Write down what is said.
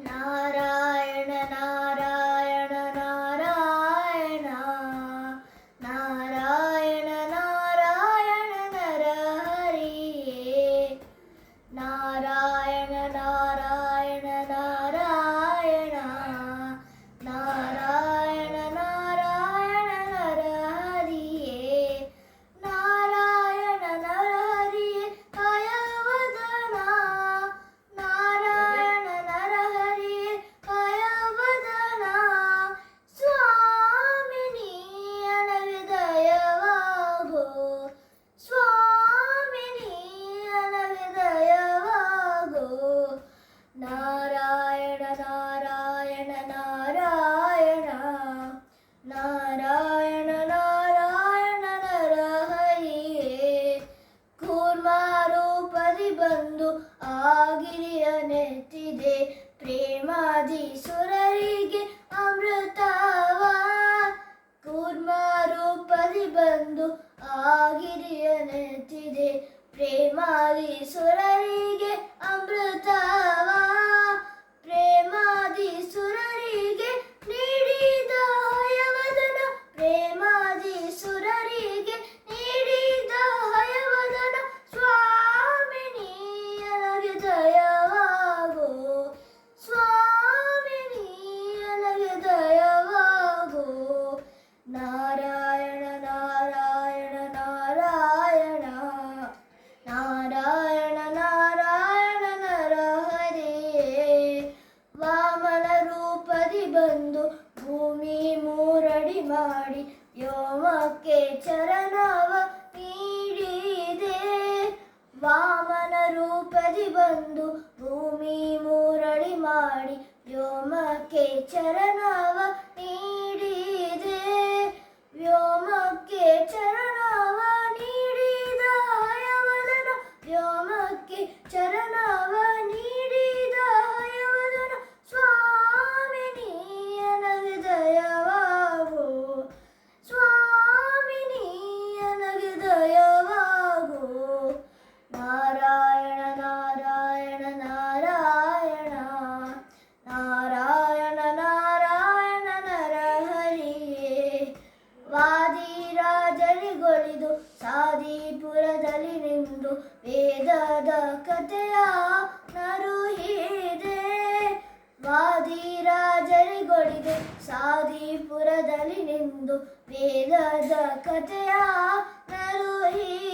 ನಾರಾಯಣ ನಾರಾಯಣ ನಾರಾಯಣ ನಾರಾಯಣ ನಾರಾಯಣ ನರಹರಿಯೇ ನಾರಾಯಣ ನಾರಾಯಣ ನಾರಾಯಣ ನಾರಾಯಣ ನಾರಾಯಣ ನರಹರಿಯೇ ನಾರಾಯಣ ನರಹರಿಯೇ ಹಯವದನ ನಾರಾಯಣ ನರಹರಿಯೇ ಹಯವದನ ಸ್ವಾಮಿ ನೀಯನಗೆ ದಯವಾಗೋ ಸ್ವಾಮಿ ನೀಯನಗೆ ದಯವಾಗೋ ನಾರಾಯಣ ನಾರಾಯಣ ನಾರಾಯಣ ನಾರಾಯಣ ನಾರಾಯಣ ನರಹರಿಯೇ ಕೂರ್ಮಾರೂಪದಿ ಬಂದು ಆಗಿರಿಯ ನೆತ್ತಿದೆ ಪ್ರೇಮಾದಿ ಸುರರಿಗೆ ಅಮೃತವ ಕೂರ್ಮಾರೂಪದಿ ಬಂದು ಆಗಿರಿಯ ನೆತ್ತಿದೆ ಪ್ರೇಮಾದಿ ಸುರರಿಗೆ ಅಮೃತವ ಪ್ರೇಮಾದಿ ಸುರರಿಗೆ ನೀಡಿದ ಹಯವದನ ಪ್ರೇಮಾದಿ ಸುರರಿಗೆ ನೀಡಿದ ಹಯವದನ ಸ್ವಾಮಿ ನೀಯನಗೆ ದಯವಾಗೋ ಸ್ವಾಮಿ ನೀಯನಗೆ ದಯವಾಗೋ ನಾರಾಯಣ ನಾರಾಯಣ ನಾರಾಯಣ ನಾರಾಯಣ ನಾರಾಯಣ ನರಹರಿಯೇ ವಾಮನ ರೂಪದಿ ಬಂದು ಭೂಮಿ ಮೂರಡಿ ಮಾಡಿ ವ್ಯೋಮಕ್ಕೆ ಚರಣವ ನೀಡಿದೆ ವಾಮನ ರೂಪದಿ ಬಂದು ಭೂಮಿ ಮೂರಡಿ ಮಾಡಿ ವ್ಯೋಮಕ್ಕೆ ಚರಣವ ನೀಡಿದೆ ವ್ಯೋಮಕ್ಕೆ ಚರಣವ ನೀಡಿದ ಹಯವದನ ವ್ಯೋಮಕ್ಕೆ ಚರಣವ ನೀಡಿದ ಹಯವದನ ಸ್ವಾಮಿ ನೀಯನಗೆ ದಯವಾಗೋ ಸ್ವಾಮಿ ನೀಯನಗೆ ದಯವಾಗೋ ನಾರಾಯಣ ನಾರಾಯಣ ನಾರಾಯಣ ನಾರಾಯಣ ನಾರಾಯಣ ನರಹರಿಯೇ ವಾದಿರಾಜರಿಗೊಳಿದು ಸಾದಿಪುರದಲ್ಲಿ ನಿಂದು ವೇದದ ಕಥೆಯ ನರುಹಿದೆ ವಾದಿರಾಜರಿಗೊಳಿದು ಸಾದಿಪುರದಲ್ಲಿ ನಿಂದು ವೇದದ ಕಥೆಯ ನರುಹಿದೆ